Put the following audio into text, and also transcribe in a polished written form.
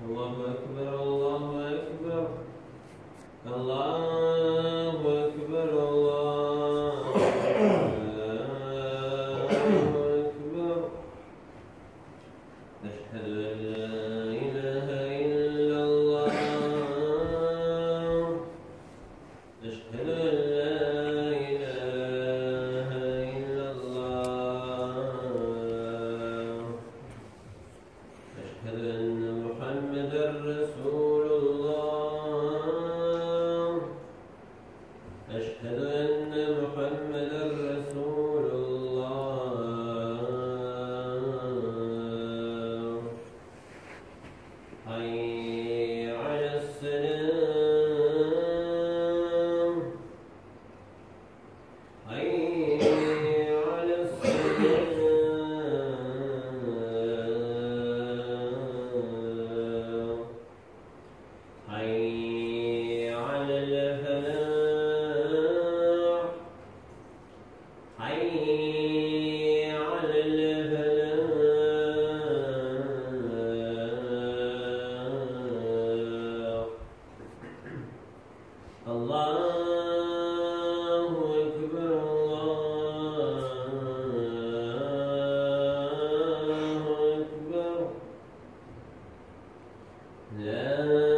الله أكبر الله أكبر الله أكبر الله أكبر أشهد أن لا إله إلا الله أشهد أن لا إله إلا الله أشهد أن محمدا رسول الله أشهد أن محمدا رسول الله حي على السلام حي على السلام حي على الفلاح حي على الفلاح الله أكبر الله أكبر لا